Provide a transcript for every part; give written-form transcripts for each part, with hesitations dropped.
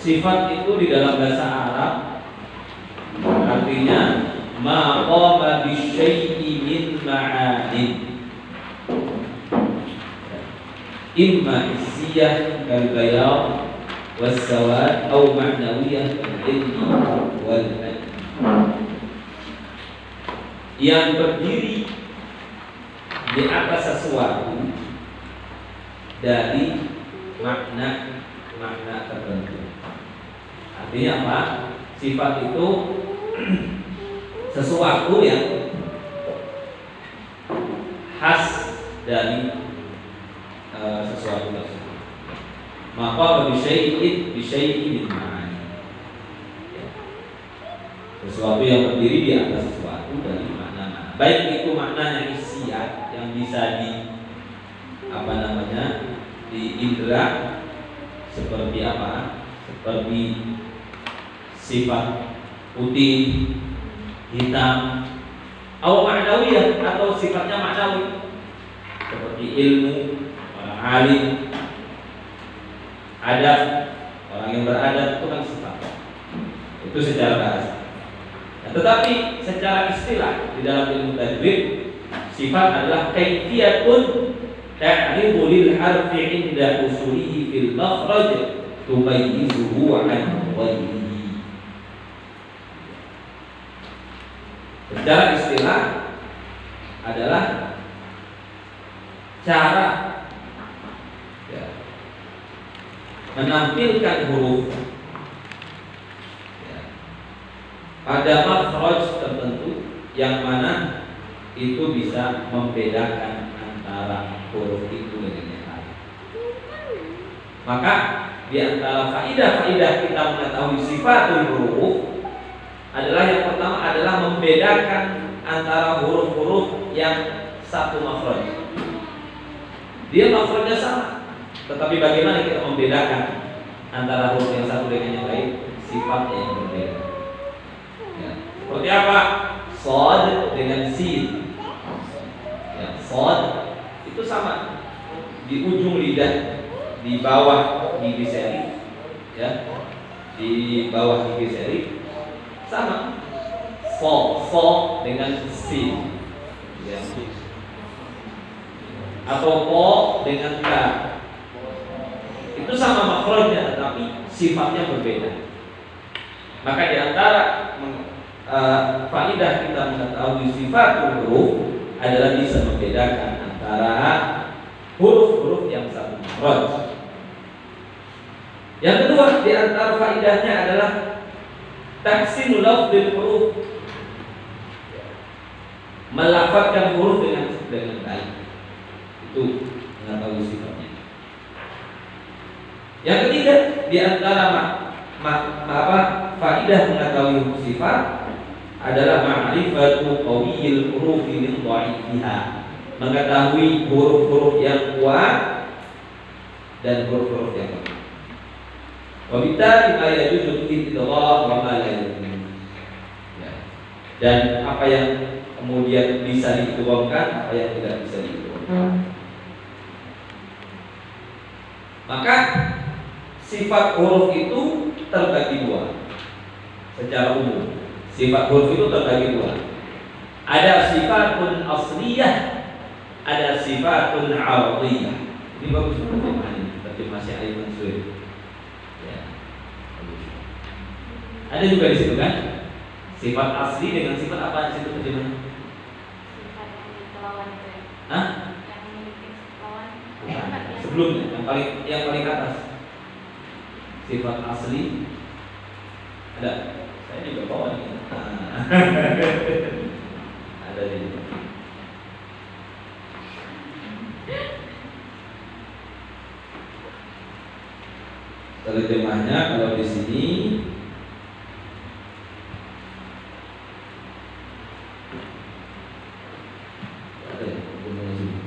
sifat itu di dalam bahasa Arab artinya ma qama bisyai'i min ma'anin, imma hissiyah kal bayad was sawad atau ma'nawiyah kal ilmi wal ilm, yang berdiri di atas sesuatu dari makna tertentu. Artinya apa? Sifat itu sesuatu yang khas dari sesuatu tersebut. Maka bisyai'in min ma'ani, sesuatu yang berdiri di atas sesuatu dari makna-makna. Baik itu maknanya hissiyah yang bisa di indera, seperti apa? Seperti sifat putih, hitam, atau ma'nawiyah atau sifatnya ma'nawi, seperti ilmu, orang alim, adab, orang yang beradab, itu kan sifat. Itu secara bahasa. Nah, tetapi secara istilah di dalam ilmu tajwid, sifat adalah kaifiyatun ta'ribu lil harfi 'inda usulihi fil makhraj tumayyizuhu 'an ghairihi. Secara istilah adalah cara menampilkan huruf pada makhraj tertentu yang mana itu bisa membedakan antara huruf itu dengan yang lain. Maka di antara faidah-faidah kita mengetahui sifatul huruf adalah yang pertama adalah membedakan antara huruf-huruf yang satu makhraj. Dia makhrajnya sama, tetapi bagaimana kita membedakan antara huruf yang satu dengan yang lain? Sifatnya yang berbeda. Ya. Seperti apa? Shad dengan sin. Ya, shad itu sama di ujung lidah, di bawah gigi seri, ya, di bawah gigi seri sama. So dengan sin, ya. Atau po dengan k, itu sama makhrajnya, tapi sifatnya berbeda. Maka di antara faidah kita mengetahui sifatul huruf adalah bisa membedakan antara huruf-huruf yang satu makhraj. Yang kedua di antara faidahnya adalah tahsinul lafzil huruf, melafazkan huruf dengan baik. Itu mengetahui sifatnya. Yang ketiga di antara faidah mengetahui sifat adalah ma'rifatu qawiyil hurufi min dha'ifiha, mengetahui huruf-huruf yang kuat dan huruf-huruf yang lemah. Wa bittali ma yajuzu idgham wa ma la yajuzu. Dan apa yang kemudian bisa diidghamkan, apa yang tidak bisa diidghamkan. Maka sifat huruf itu terbagi dua secara umum. Sifat huruf itu terbagi dua. Ada sifatun asliyah, ada sifatun aradiyah. Ini bagus terjemah Syekh Ali Mansur. Ya. Ada juga di situ kan? Sifat asli dengan sifat apa di situ terjemahnya? Sifat yang lawan itu ya. Hah? Yang memiliki lawan. Sebelumnya yang paling atas. Sifat asli ada. Saya juga bawa nih. Ada di sini. Terjemahnya kalau di sini ada ya, terjemahnya sini.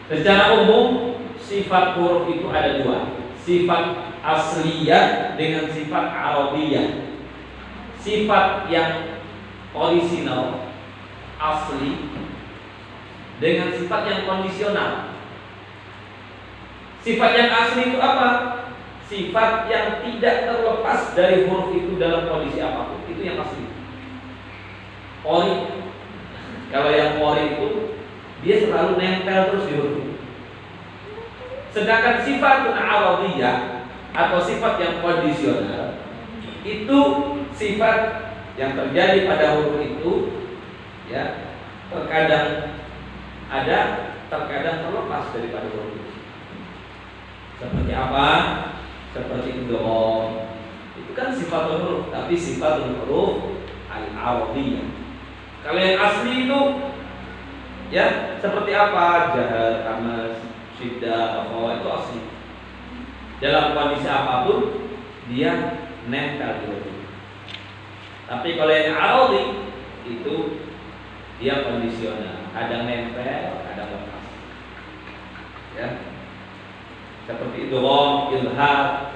Secara umum sifat huruf itu ada dua, sifat asliyah dengan sifat arabiyah. Sifat yang orisinal, asli, dengan sifat yang kondisional. Sifat yang asli itu apa? Sifat yang tidak terlepas dari huruf itu dalam kondisi apapun. Itu yang asli. Ori. Kalau yang ori itu dia selalu nempel terus di huruf. Sedangkan sifat aradiyah atau sifat yang kondisional itu sifat yang terjadi pada huruf itu, ya, terkadang ada, terkadang terlepas daripada huruf itu. Seperti apa? Seperti idgham. Itu kan sifat huruf, tapi sifat huruf al-aradiyah. Kalau yang asli itu, ya, seperti apa? Jahar, kamas, syiddah, khafawah, itu asli. Dalam kondisi apapun dia nempel di huruf. Tapi kalau yang aradi itu dia kondisional, kadang nempel, kadang lepas. Ya. Seperti idgham, izhar,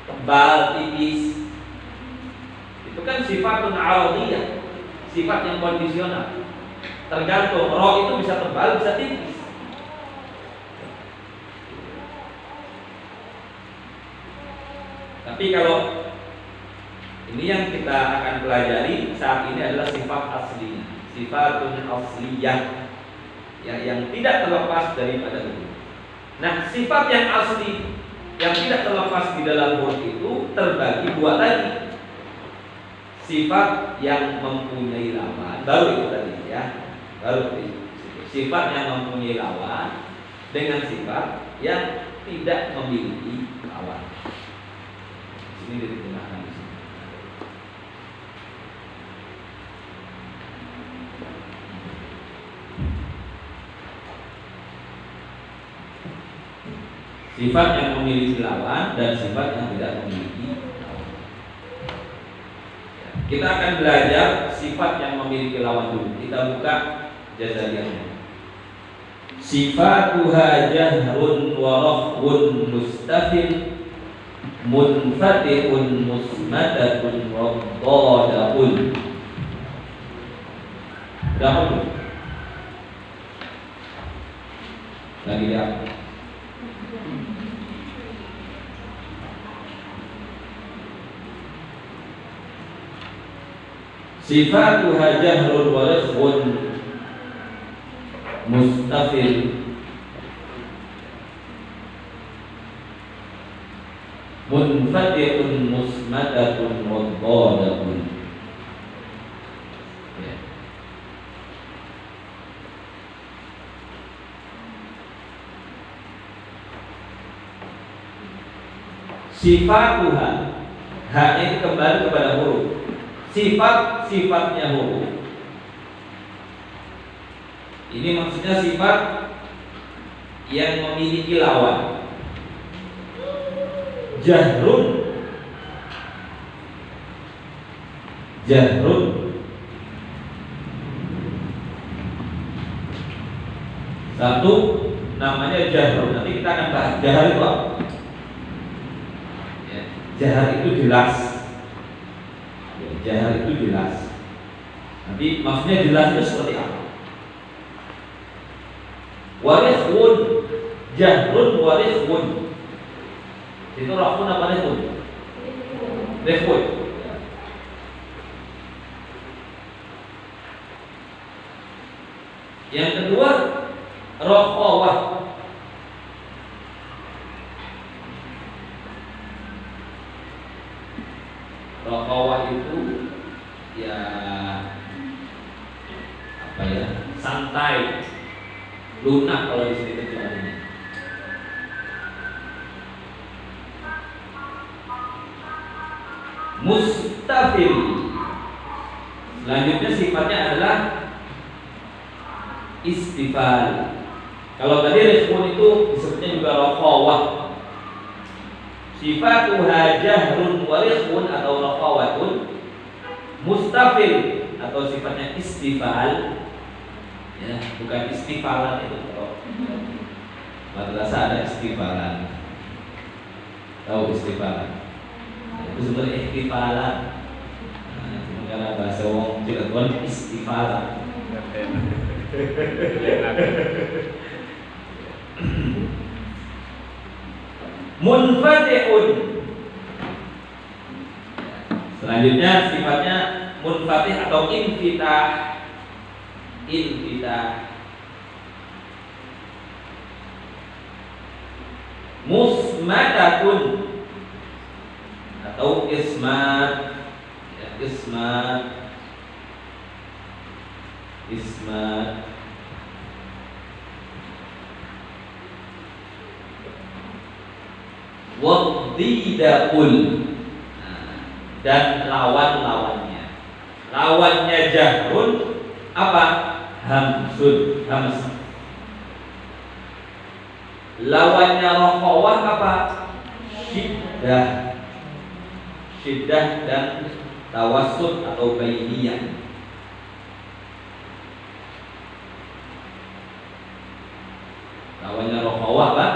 tebal, tipis. Itu kan sifatun aradiyah, sifat yang kondisional. Tergantung, roh itu bisa tebal, bisa tipis. Tapi kalau ini yang kita akan pelajari saat ini adalah sifat aslinya, sifatun asliyah, ya, yang tidak terlepas daripada huruf. Nah, sifat yang asli yang tidak terlepas di dalam huruf itu terbagi dua tadi. Sifat yang mempunyai lawan, baru itu tadi, ya, baru itu. Sifat yang mempunyai lawan dengan sifat yang tidak memiliki lawan. Ini digunakan di sini. Sifat yang memiliki lawan dan sifat yang tidak memiliki lawan. Kita akan belajar sifat yang memiliki lawan dulu. Kita buka jazariyahnya. Sifatuha jahrun wa raf'un mustafil munfatihun musmadatun radadun. Dahulu lagi ya. Sifatuha jahrun wa raf'un mustafil munfatihun musmadatun radadun. Ya. Sifatuha, ha ini kembali kepada huruf. Sifat-sifatnya huruf. Ini maksudnya sifat yang memiliki lawan. Jahrun, jahrun, satu namanya jahrun. Nanti kita akan bahas jahar itu apa. Ya, jahar itu jelas. Ya, jahar itu jelas. Nanti maksudnya jelas itu seperti apa? Warithun, jahrun warithun. Itu rafun apa rifun? Rifun. Yang kedua rokhawah. Rokhawah itu ya apa ya? Santai, lunak kalau di sini terjemahnya. Mustafil. Selanjutnya sifatnya adalah istifal. Kalau tadi rifun itu disebutnya juga rokhawah. Sifatuha jahrun wa rifun atau rokhawatun. Mustafil atau sifatnya istifal. Ya, bukan istifalan itu. Madrasah ada istifalan. Tahu istifalan? Itu sebenarnya istifalan. Nah, karena bahasa wong Cilegon istifalah. Munfatihun. Selanjutnya sifatnya munfatih atau infitah. Infitah. Musmadatun atau ismat. Ya, ismat. Ismat. Wadidakul. Dan lawan-lawannya. Lawannya jahrun apa? Hamsun, hams. Lawannya rokhawah apa? Syiddah. Syiddah dan tawassut atau bainiyah. Lawannya rokhawah apa?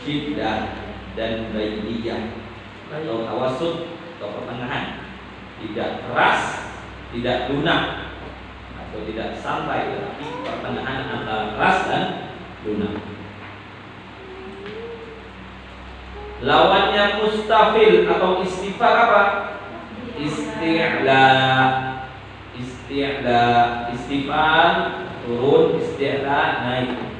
Syiddah dan bainiyah atau tawassut atau pertengahan. Tidak keras, tidak lunak atau tidak santai, tetapi pertengahan antara keras dan lunak. Lawannya mustafil atau istifal apa? Isti'la. Isti'la. Istifal turun, isti'la naik.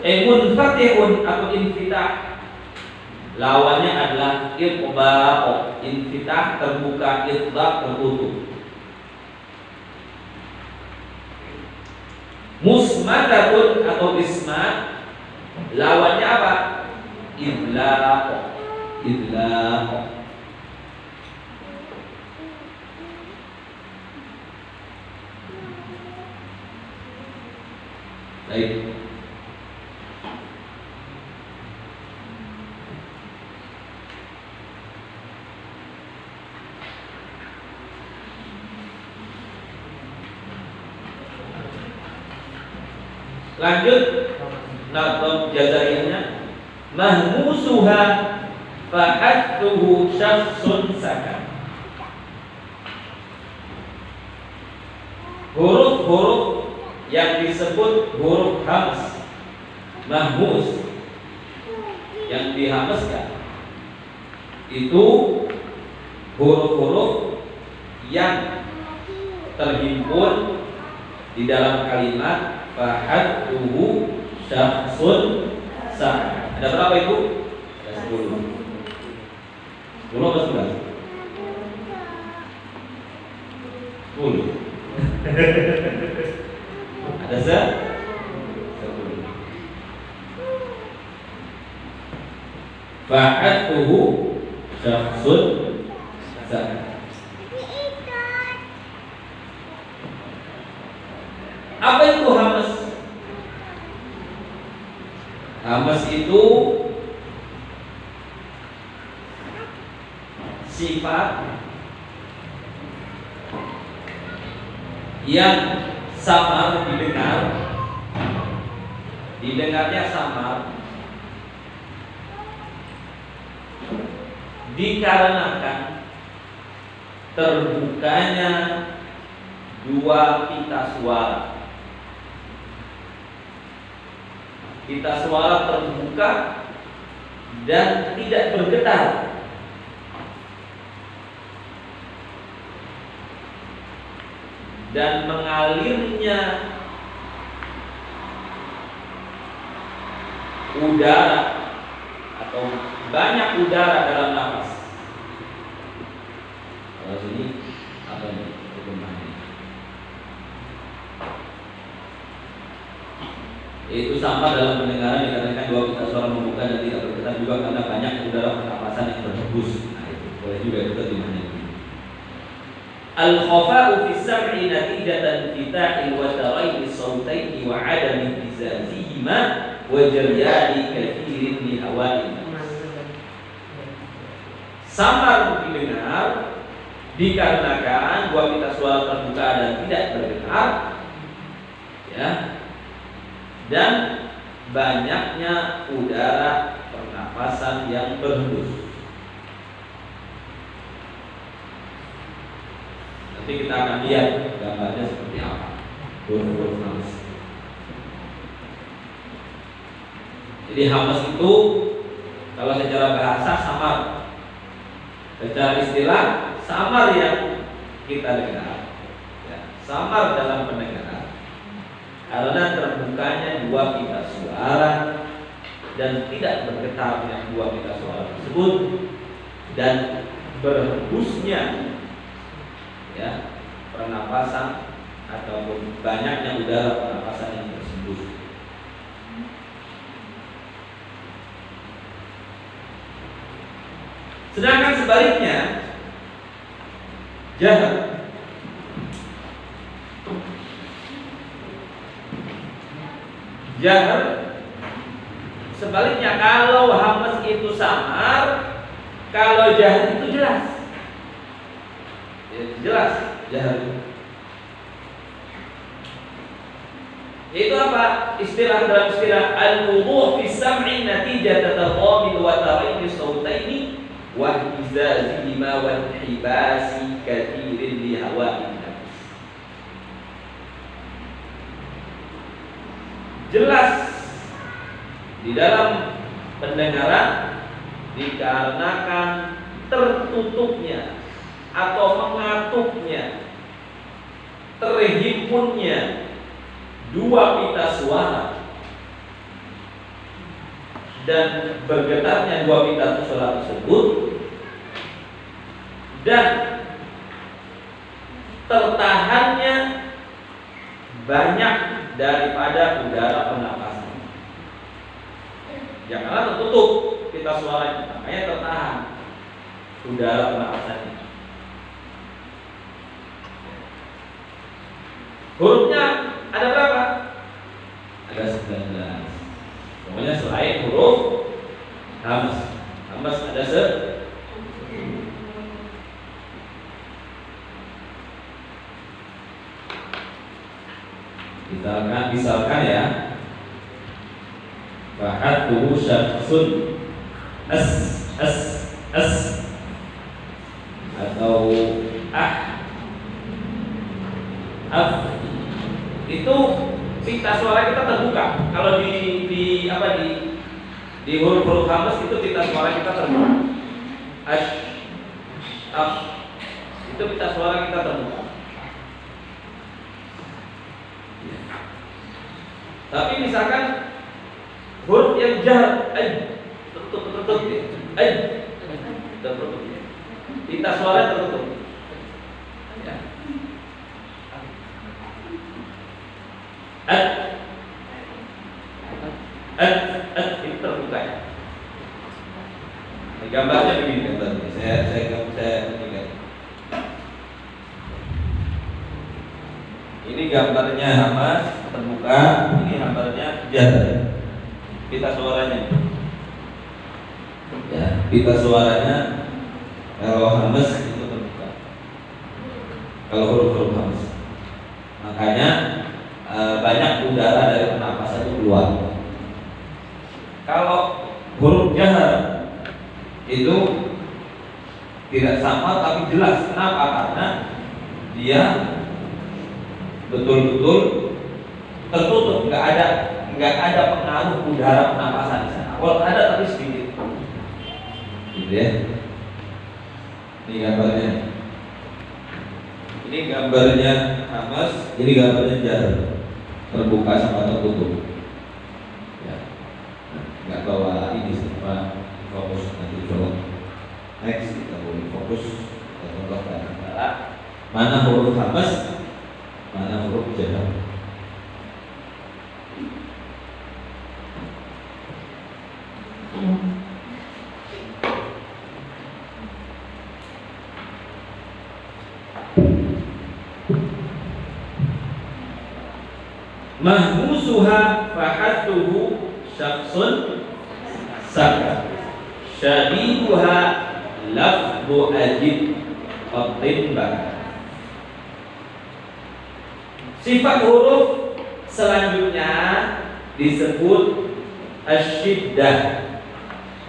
Munfatihun atau infitah. Lawannya adalah iqba'. Infitah terbuka, iqba' tertutup. Musmadatun atau ismat. Lawannya apa? Idlaq. Idlaq. Baik. Lanjut nazam jazariyahnya, mahmusuha fa'attuhu syakhsun sakan. Huruf-huruf yang disebut huruf hams, mahmus, yang dihamskan, itu huruf-huruf yang terhimpun di dalam kalimat fa'attuhu syakhsun sakan. Ada berapa itu? Ada 10. 10 atau 11? 10. Ada 10. Fa'attuhu syakhsun sakan. Apa itu hamas? Hamas itu sifat yang samar didengar, didengarnya samar, dikarenakan terbukanya dua pita suara. Pita suara terbuka dan tidak bergetar, dan mengalirnya udara atau banyak udara dalam nafas. Kalau sini apa ini? Itu sama dalam pendengaran dikatakan dua pita suara membuka dan tidak bergetar juga karena banyak udara pernapasan yang berhembus. Nah itu boleh juga itu dimana. Al-khafa'u fi sam'i natijatan fitahil wa tarayhi sawtaini wa 'adami intizazihima wa jaryani kathirin li hawa'i. Samar didengar dikarenakan dua pita suara terbuka dan tidak bergetar, ya, dan banyaknya udara pernapasan yang berhembus. Nanti kita akan lihat gambarnya seperti apa. Huruf-huruf hamas. Jadi hamas itu kalau secara bahasa samar, secara istilah samar yang kita dengar, ya, samar dalam pendengaran karena terbukanya dua pita suara dan tidak bergetarnya dua pita suara tersebut dan berhembusnya, ya, pernapasan ataupun banyaknya udara pernapasan yang tersembus. Sedangkan sebaliknya jahar, sebaliknya kalau hamas itu samar, kalau jahar itu jelas. Ya, jelas jahar. Itu apa? Istilah dalam istilah al-wudu' fi sam'i natijat tadamil wa taraini sautaini wa izazihima wa hibasi kathirin li hawa'in nafs. Jelas di dalam pendengaran dikarenakan tertutupnya atau mengatuknya, terhimpunnya dua pita suara dan bergetarnya dua pita suara tersebut dan tertahannya banyak daripada udara pernapasan. Janganlah tertutup pita suaranya, makanya tertahan udara pernapasannya. Hurufnya ada berapa? Ada 19. Pokoknya selain huruf hamas. Hamas ada misalkan ya, fahatuhu syakhsun as atau itu pita suara kita terbuka. Kalau di huruf-huruf hamas itu pita suara kita terbuka. Itu pita suara kita terbuka. Tapi misalkan huruf yang jahar, tertutup ya, tertutup ya. Pita suara tertutup. Ya. Itu terbuka ya. Gambarnya begini gambarnya. Saya tunjukkan. Ini gambarnya hamas terbuka, ini gambarnya jahar. Pita suaranya. Ya, pita suaranya kalau hamas itu terbuka. Kalau huruf-huruf hamas. Makanya banyak udara dari pernapasan itu keluar. Kalau huruf jahar itu tidak sama tapi jelas. Kenapa? Karena dia betul-betul tertutup, nggak ada pengaruh udara pernapasan di sana. Kalau ada tapi sedikit, gitu ya. Ini gambarnya. Ini gambarnya hamas, ini gambarnya jahar. Terbuka sama tertutup. Ya. Nggak bawa ini semua fokus nanti coba. Next kita boleh fokus contohkan antara mana huruf hamas, mana huruf jahar. Mahmusuha fahattuhu syakhsun saka syadiduha lafdu ajib qatimbah. Sifat huruf selanjutnya disebut asyiddah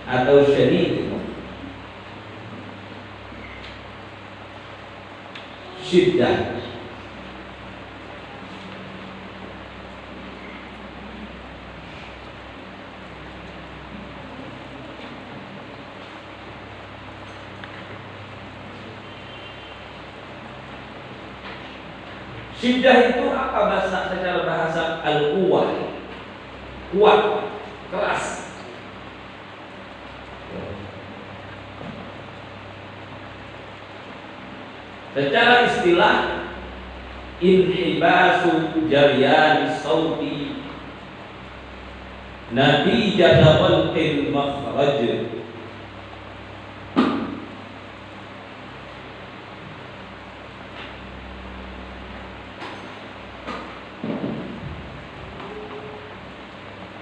atau syadid. Syiddah. Syiddah itu apa secara bahasa al-quwah? Kuat, keras. Secara istilah inhibasu jaryan sauti natijata qalqil makhraj.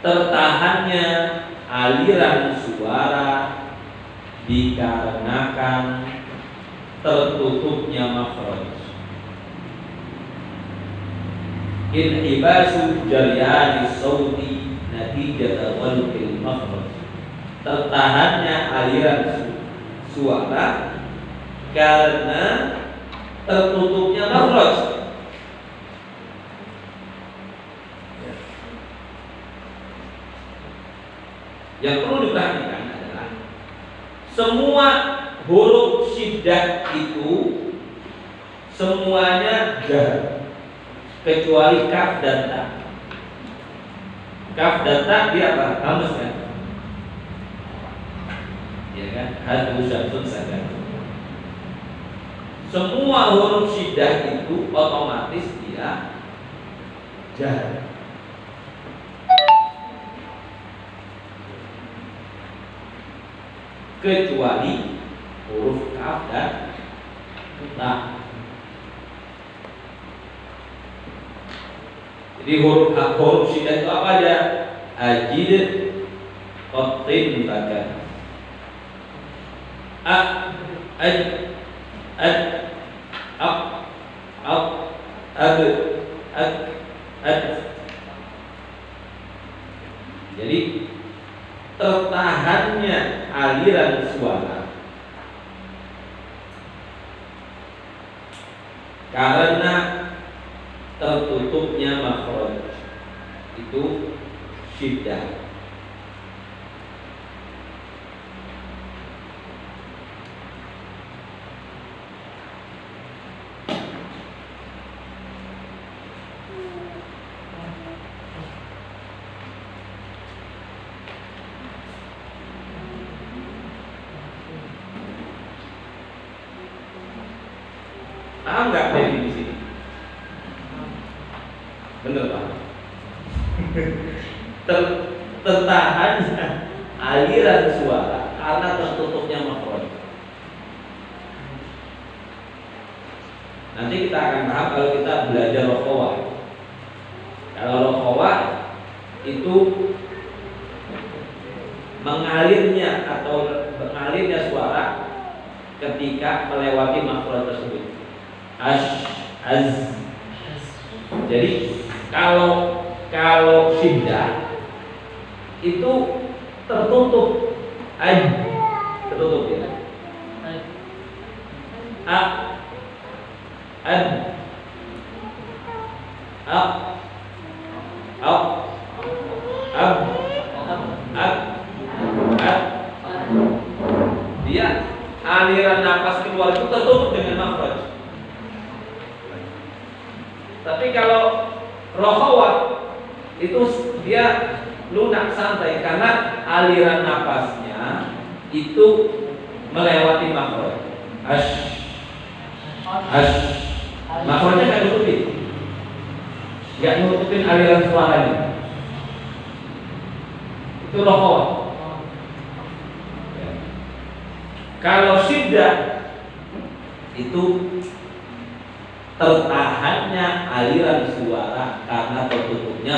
Tertahannya aliran suara dikarenakan tertutupnya makhraj. Inhibasu jaryani sauti natijata qalqil makhraj. Tertahannya aliran suara karena tertutupnya makhraj. Yang perlu diperhatikan adalah semua huruf syiddah itu semuanya jar, kecuali kaf dan ta. Kaf dan ta dia apa? Hamas kan? Ya kan? Hadu syamsun saja. Semua huruf syiddah itu otomatis dia jar. Kecuali huruf kaf dan ta. Jadi huruf syiddah itu apa aja? Ajid, qatin, bagan. A, aj, ad, ab, ab, ad. Jadi tertahannya aliran suara karena tertutupnya makhraj itu syiddah. Paham nggak definisi ini? Bener Pak? Tertahannya aliran suara karena tertutupnya makhraj. Nanti kita akan paham kalau kita belajar rokhawah. Kalau rokhawah itu mengalirnya suara ketika melewati makhraj tersebut. Az. Jadi kalau syiddah itu tertutup, tertutup ya. Dia aliran nafas keluar itu tertutup dengan makhraj. Tapi kalau rokhawah itu dia lunak santai karena aliran napasnya itu melewati makhraj. Makhrajnya nggak nutupin aliran suaranya. Itu rokhawah. Kalau syiddah itu tertahannya aliran suara karena tertutupnya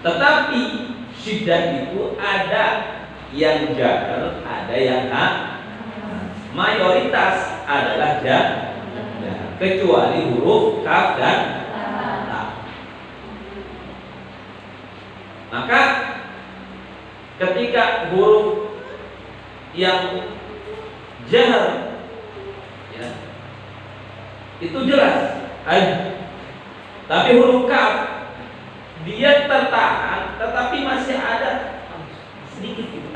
tetapi syiddah itu ada yang jar, ada yang mayoritas adalah jar, kecuali huruf kaf dan ta. Maka ketika huruf yang jahar ya, itu jelas tapi huruf kaf dia tertahan tetapi masih ada sedikit gitu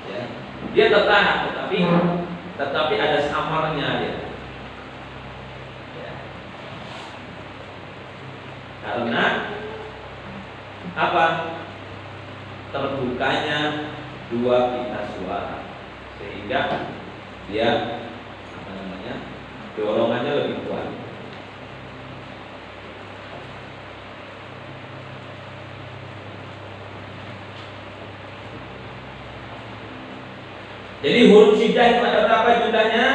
ya, dia tertahan tetapi ada samarnya dia ya. Karena apa? Terbukanya dua pita suara sehingga dia dorongannya lebih kuat. Jadi huruf syiddah itu ada berapa jumlahnya?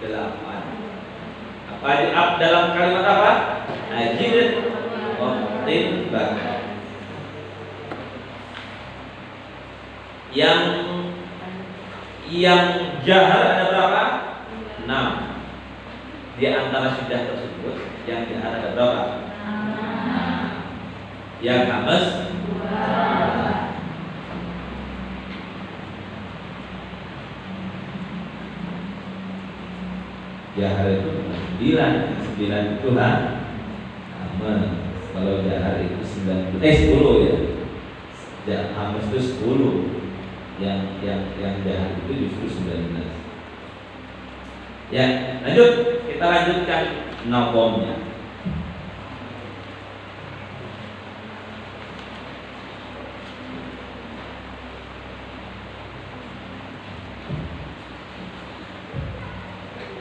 8. Apa dalam kalimat apa? Ajid qattin ba. Yang jahar ada berapa? 6. Di antara syiddah tersebut yang jahar ada berapa? Yang hamas 2. Jahar itu 9 itu hamas. Kalau jahar itu 10 ya. Hamas itu 10. Yang jahar itu justru 19. Ya, lanjut. Kita lanjutkan naqomnya.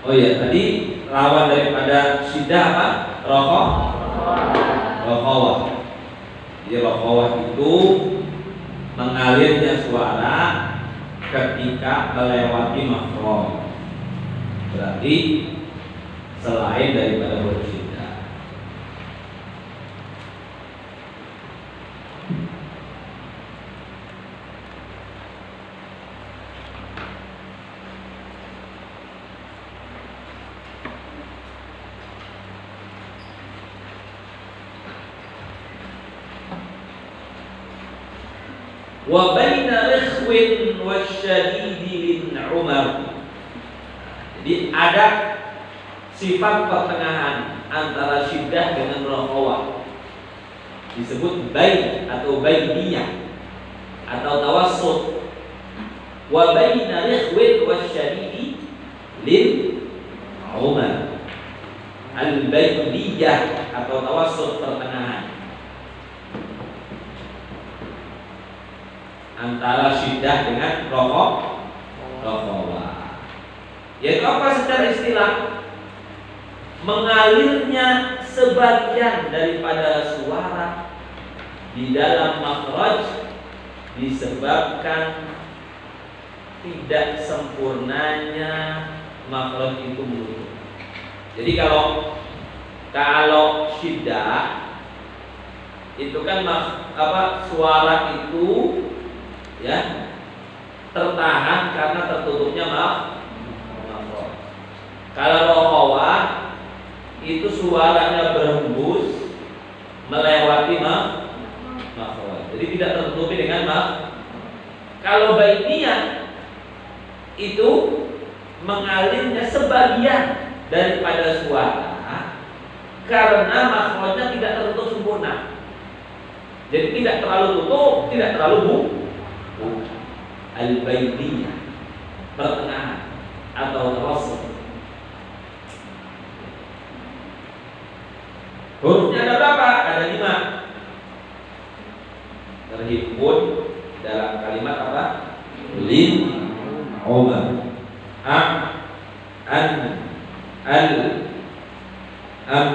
Oh ya, tadi lawan daripada syiddah apa? Rokhawah. Jadi rokhawah itu mengalirnya suara ketika melewati makhraj. Berarti selain daripada huruf syiddah. Wa baina rikhwin wasyadidi min Umar. Jadi ada sifat pertengahan antara syiddah dengan rokhawah. Disebut bain atau bainiyah atau tawassut. Wa baina rikhwin wasyadidi lin Umar. Al-bainiyah atau tawassut pertengahan antara syiddah dengan rokhawah. Yaitu apa secara istilah? Mengalirnya sebagian daripada suara di dalam makhraj disebabkan tidak sempurnanya makhraj itu menutup. Jadi kalau syiddah itu kan suara itu ya tertahan karena tertutupnya makhraj. Kalau rokhawah itu suaranya berhembus melewati makhraj. Jadi tidak tertutupi dengan Kalau bainiyah itu mengalirnya sebagian daripada suara karena makhrajnya tidak tertutup sempurna. Jadi tidak terlalu tutup, tidak terlalu buka. Al-bainiyah pertengahan atau tawassut. Hurufnya ada berapa? Ada 5. Terhimpun dalam kalimat apa? Lin Umar. An al am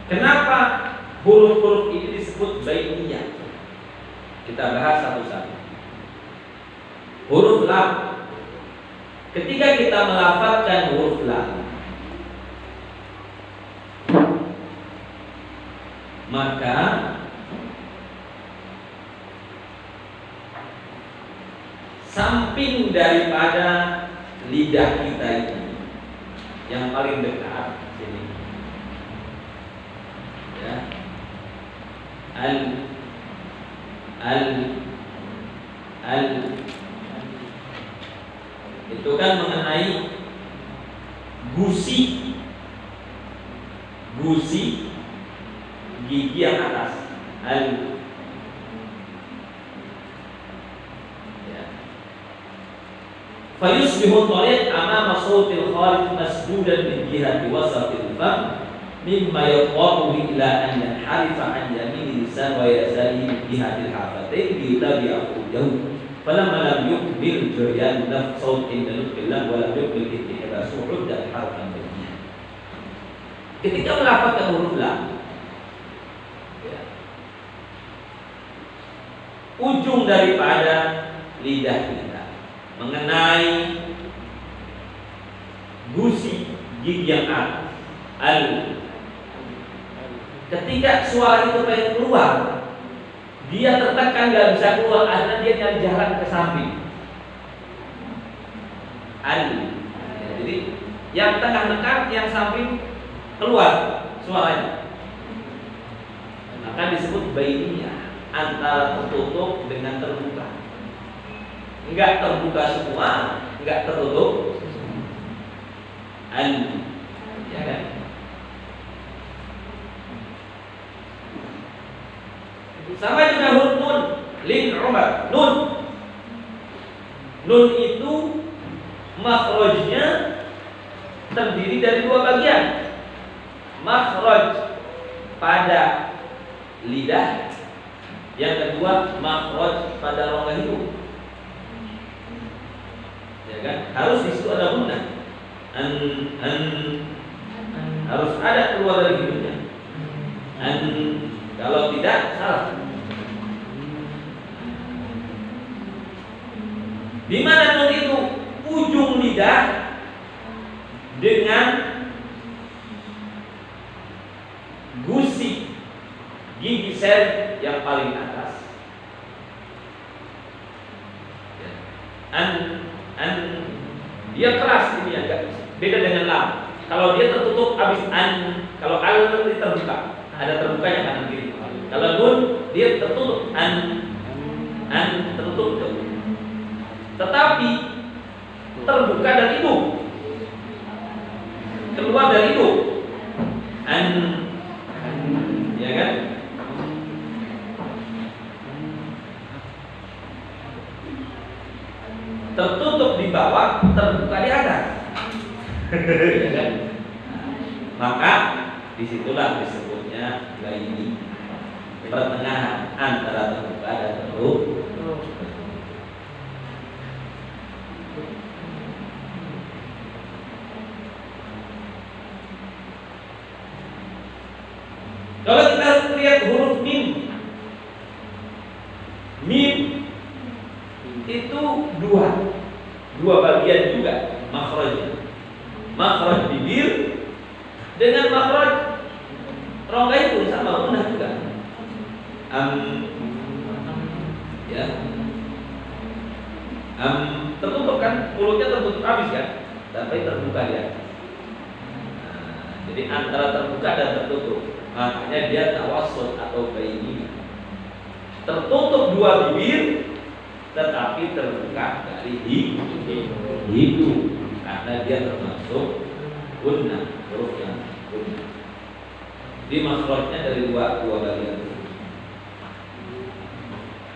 Kenapa huruf-huruf ini disebut baik lam. Ketika kita melafazkan huruf lam, maka samping daripada lidah kita ini yang paling dekat sini, ya, itu kan mengenai gusi gigi yang atas, ya. Fayusbihu tariq amama sawtil kharij masdudan min jihati wasatil fam mimma yaqamu ila an yanharifa an yamini lisan wa yasari min jihatil hafatain bitabi'ahu jauh. Falamma lam yuqbil juryan nafs sawtin nutqillah wa lam yuqbil ihtibasu uddat harfan bajiyah. Ketika melafazkan huruf lam, ya, ujung daripada lidah kita mengenai gusi gigi yang atas, ketika suara itu pengen keluar, dia tertekan nggak bisa keluar, karena dia nyari jalan ke samping. Jadi yang tengah tekan, yang samping keluar suaranya. Maka disebut bainiyah, antara tertutup dengan terbuka. Enggak terbuka semua, enggak tertutup. Ya kan? Sama juga huruf nun, lin umar, nun. Nun itu makhrajnya terdiri dari dua bagian. Makhraj pada lidah, yang kedua makhraj pada rongga hidung. Ya kan? Harus di situ ada gunnah. Harus ada keluar dari hidungnya. Kalau tidak, salah. Di mana nun itu? Ujung lidah dengan gusi gigi sel yang paling atas. Dia keras ini, agak beda dengan lam. Kalau dia tertutup habis kalau al nanti terbuka, ada terbukanya kanan kiri. Kalau nun dia tertutup tertutup. Tetapi terbuka dari hidung, keluar dari hidung, ya kan? Tertutup di bawah, terbuka di atas. Ya kan? Maka disitulah disebutnya ini pertengahan antara terbuka dan tertutup. Kalau kita lihat huruf mim itu dua bagian juga makhrajnya. Makhraj bibir dengan makhraj rongga itu sama gunnah juga. Ya. Tertutup kan, mulutnya tertutup habis kan, tapi terbuka dia. Jadi antara terbuka dan tertutup, makanya dia tawassul atau baini. Tertutup dua bibir, tetapi terbuka dari hidung, karena dia termasuk gunnah, huruf yang gunnah. Di makhrajnya dari dua bagian.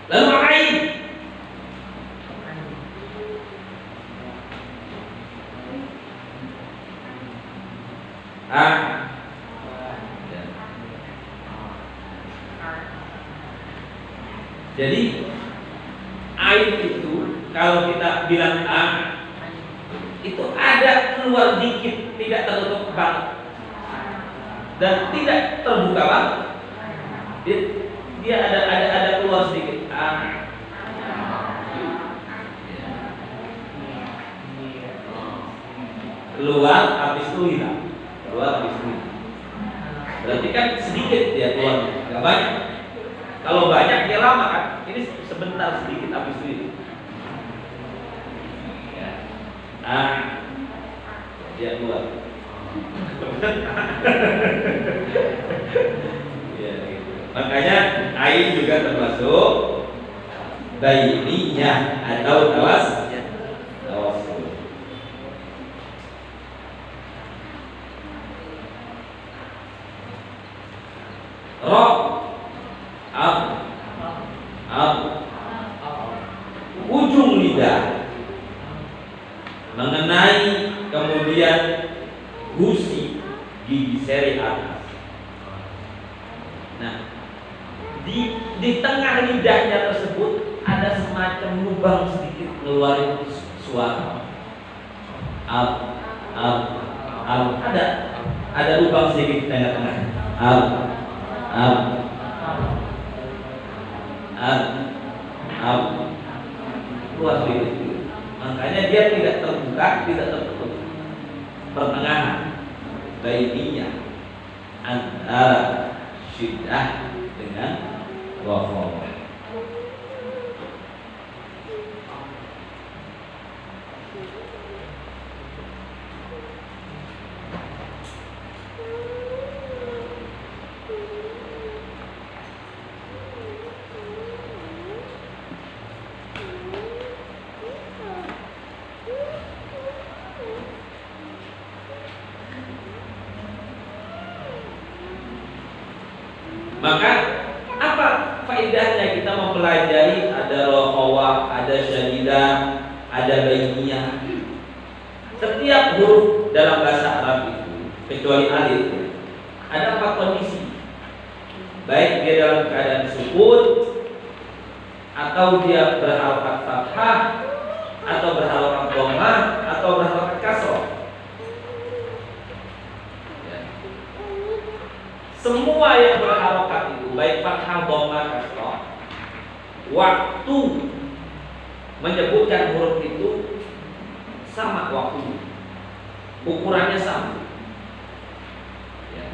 Lalu ain. Jadi ain itu kalau kita bilang itu ada keluar dikit, tidak tertutup banget dan tidak terbuka banget. Dia ada keluar sedikit. keluar habis itu hilang, keluar habis itu hilang. Berarti kan sedikit dia keluarnya, nggak banyak. Kalau banyak dia lama kan, ini sebentar sedikit habis itu hilang. Ya. Nah, dia keluar. Ya, gitu. Makanya ain juga termasuk bainiyah atau tawasul. Ro, ab, ujung lidah mengenai kemudian gusi gigi seri atas. Nah, di tengah lidahnya tersebut ada semacam lubang sedikit ngeluarin suara. Ada lubang sedikit di tengah-tengah. Keluar sedikit. Makanya dia tidak terbuka, tidak tertutup. Pertengahan bainiyah antara syiddah dengan wafawah. Maka apa faedahnya kita mempelajari ada rohawah, ada syadidah, ada bainiyah. Setiap huruf dalam bahasa Arab itu kecuali alif ada 4 kondisi. Baik dia dalam keadaan sukun, atau dia berharokat fathah, atau berharokat dhammah, atau berharokat kasrah. Semua yang berharokat itu baik fathah, dhammah, kasrah, waktu menyebutkan huruf itu sama waktunya, ukurannya sama. Ya.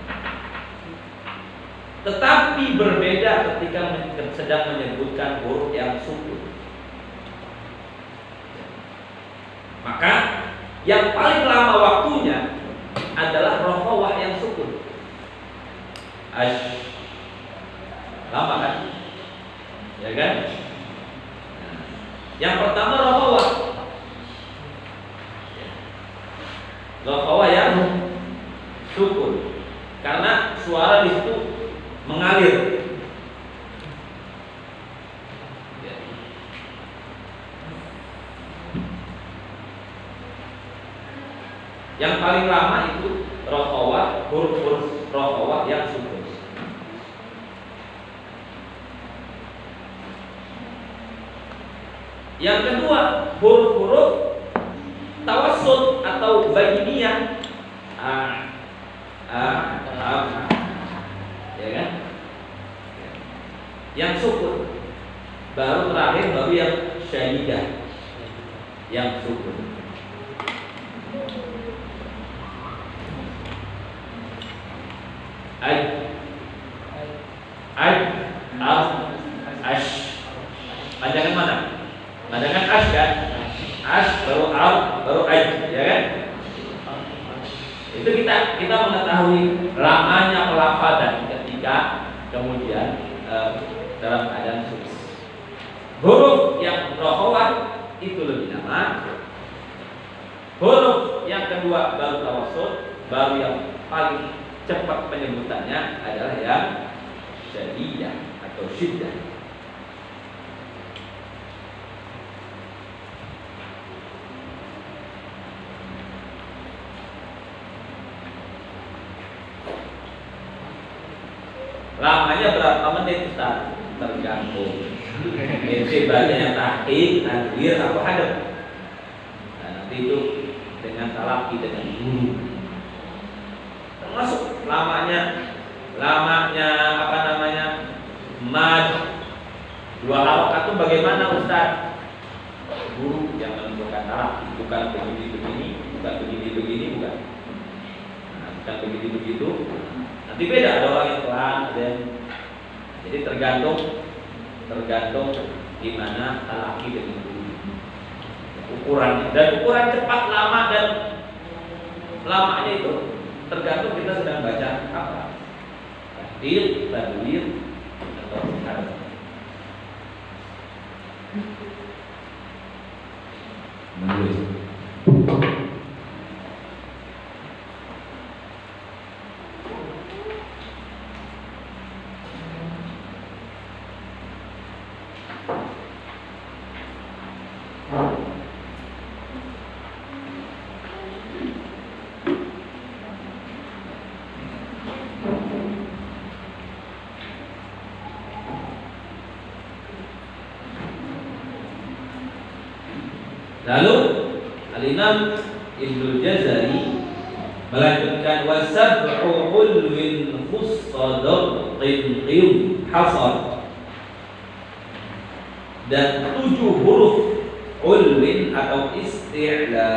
Tetapi berbeda ketika sedang menyebutkan huruf yang sukun. Maka yang paling lama waktunya adalah rohawah yang sukun. Lama kan? Ya kan? Yang pertama rohawah. Rohawah yang sukun. Karena suara di situ mengalir. Yang paling lama itu rohawah, huruf-huruf rohawah yang sukun. Yang kedua, huruf-huruf tawassut atau bainiyah. Ya kan? Yang sukun. Baru terakhir baru yang syadidah. Yang sukun. Panjangan mana? Panjangan ash kan? Ash baru al baru aj, ya kan? Itu kita mengetahui lamanya pelafalan ketika kemudian dalam keadaan sukun. Huruf yang rohawah itu lebih lama. Huruf yang kedua baru tawassut, baru yang paling cepat penyebutannya adalah yang syadidah atau syiddah. Lamanya berapa menit Ustaz? Tergantung. Ente bacanya tahqiq, tanwir, atau hadap. Nah, nanti itu dengan talaqi dengan guru. Termasuk lamanya apa namanya? Mad. 2 harokat itu bagaimana Ustaz? Guru yang menentukan talaqi, bukan begini-begini. bukan begini-begini, bukan. Nah, bukan begitu-begitu. Nanti beda, ada orang yang pelan, ada yang. Jadi tergantung gimana laki dengan bulu. Ukuran dan ukuran cepat, lama dan lamanya itu tergantung kita sedang baca apa. Tadbir, tadwir, atau harf. Menulis. Lalu Al-Imam Ibnul Jazari melanjutkan wasab'u ulwin khussadar qinqim hasar, dan 7 huruf ulwin atau isti'la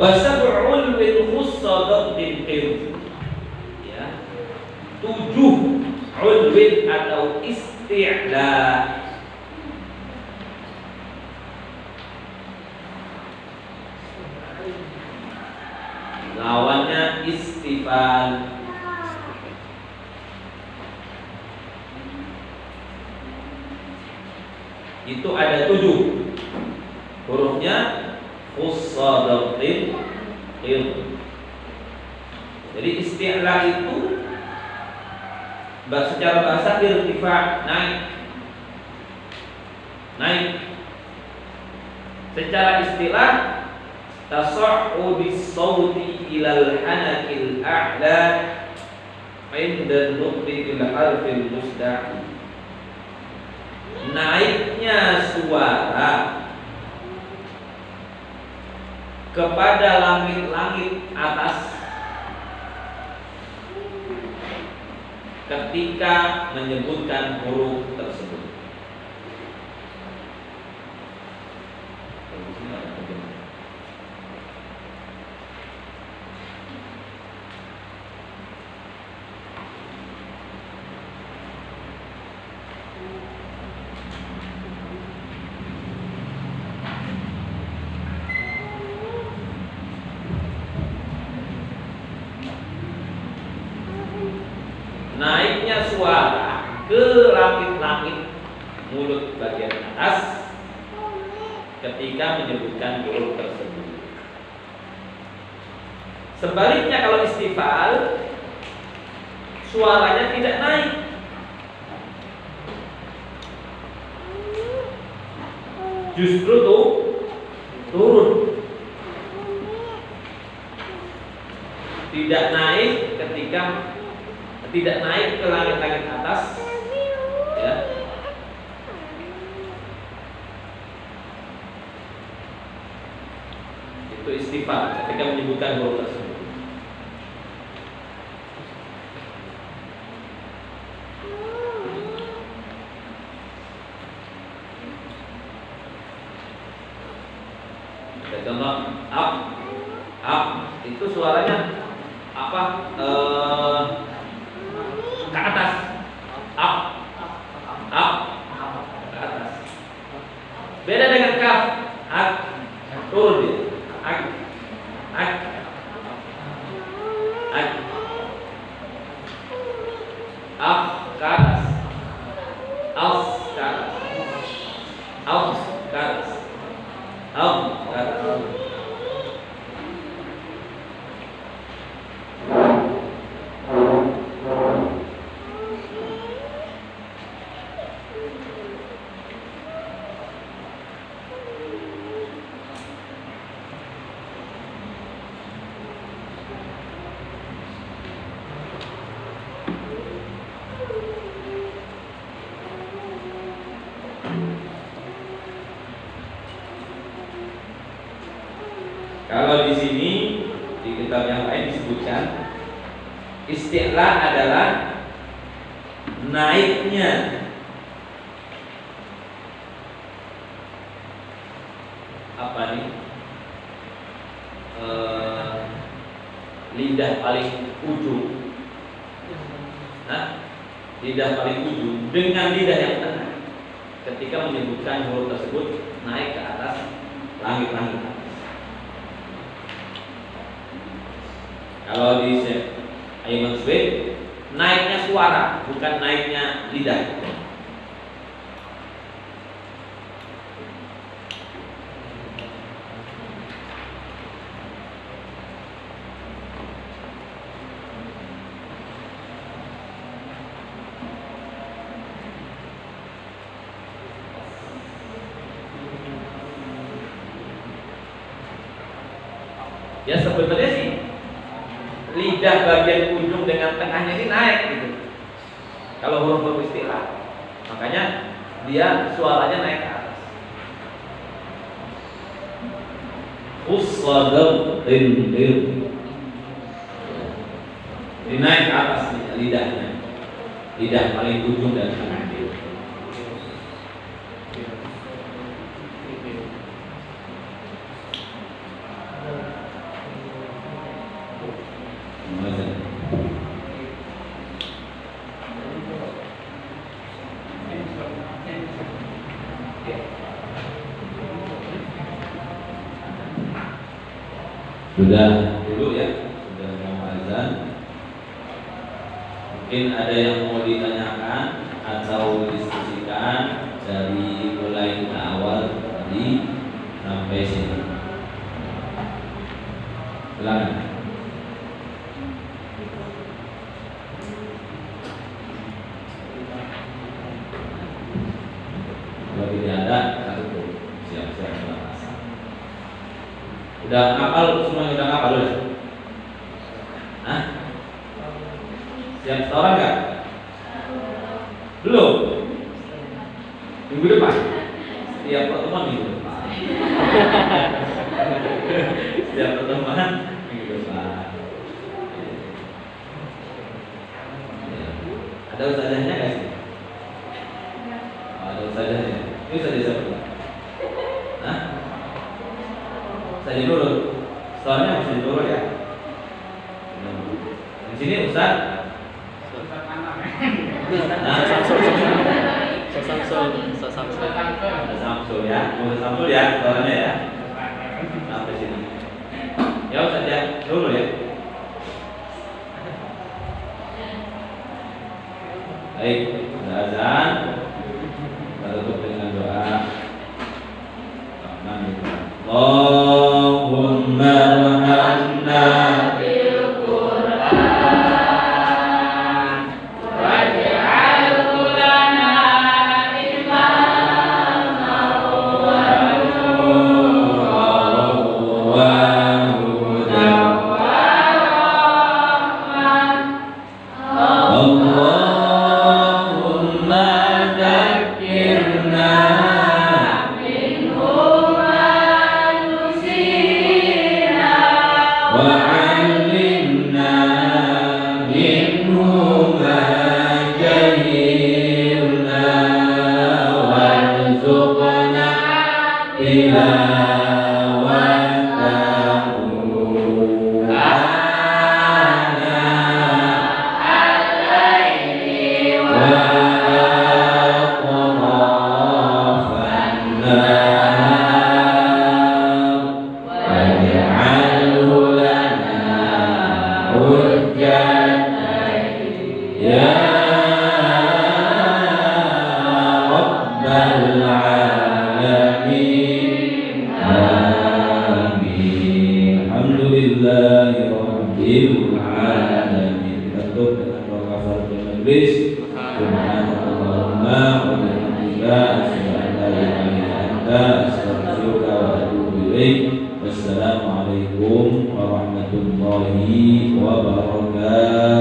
wasab'ul min khussadar qinqim, ya, 7 ulwin atau isti'la. Lawannya istifal. Itu ada 7 hurufnya, khussadar qinqim. Jadi isti'la itu secara bahasa irtifa, naik. Secara istilah tasa'udis sawti ilal hanakil a'la inda nutqi bil harfil musda'. Naiknya suara kepada langit-langit atas ketika menyebutkan huruf tersebut. ke langit-langit mulut bagian atas ketika menyebutkan huruf tersebut. Sebaliknya kalau istifal, suaranya tidak naik, justru tuh turun. Tidak naik ketika tidak naik ke langit-langit atas, ya. Itu istifal ketika menyebutkan huruf tersebut. Contoh up itu suaranya apa? Ke atas. Up ke atas. Beda dengan kaf, turun dia. Up ke atas. Aus ke atas. Aus ke atas. Ke atas. Kalau di sini di kitab yang lain disebutkan isti'la adalah naiknya apa nih? Lidah paling ujung. Lidah paling ujung dengan lidah yang tengah ketika menyebutkan huruf tersebut naik ke atas langit-langit. Kalau di Ayman Sweet, naiknya suara, bukan naiknya lidah. Ya sebenarnya sih lidah bagian ujung dengan tengahnya ini naik gitu. Kalau huruf istilah, makanya dia suaranya naik ke atas. Usladam dindil, dinaik ke atas lidahnya, lidah paling ujung dan tengah. Sudah dulu ya, sudah mau azan. Mungkin ada yang mau ditanyakan atau diskusikan dari mulai ke awal tadi sampai sini. Silakan. Kalau tidak ada, kita tutup. Siap-siap sholat asar. Udah ngapal semuanya, udah ngapal ya? Hah? Siap setoran nggak? Belum? Minggu depan? Setiap pertemuan minggu depan. Setiap pertemuan minggu depan. Ada ustazahnya nggak sih? Oh, ada ustazahnya. Ini ustazah siapa? Hah? Ustazah dulu. Soalnya mesti dulu ya. Di sini Ustaz. Samsul ya, Ustaz Samsul ya, soalnya ya. Sampai sini. Ya Ustaz ya, dulu ya. Baik, sudah azan. Kita tutup dengan doa. Allahumma warhamna bil Qur'an waj'alhu lana imaman wa nuran wa hudan wa rahmah. Allahumma dzakirna وعلمنا منه ما جهلنا وارزقنا تلاوته آناء الليل وأطراف النهار واجعله لنا حجة يا رب العالمين آمين. الحمد لله رب العالمين. Kita tutup dengan doa kafaratul majlis. Subhanallahumma wa bihamdika asyhadu an la ilaha illa anta astaghfiruka wa atubu ilaik. Wassalamualaikum warahmatullahi wabarakatuh.